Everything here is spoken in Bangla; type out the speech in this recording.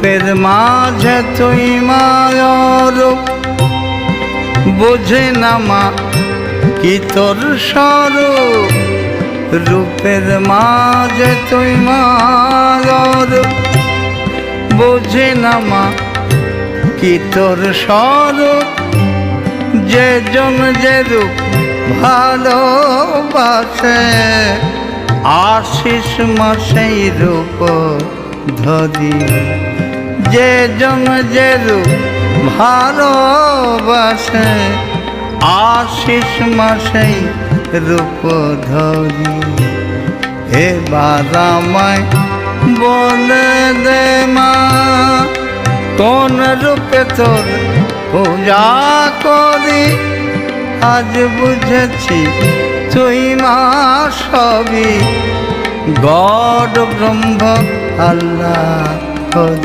রূপের মাঝে তুই মায়ার বোঝে না মা কি তোর স্বরূপ। রূপের মাঝে তুই মায়ার বোঝে না মা কি তোর স্বরূপ। যে জন যে রূপ ভালোবাসে আশিস মা সেই রূপ ধরি। যে জন যে রূপ ভালোবাসে আশিস মা সেই রূপ ধরি। এবার আমায় বলে দে মা কোন রূপে তোর পূজা করি। আজ বুঝেছি তুই মা সবই গড ব্রহ্ম আল্লাহ হরি।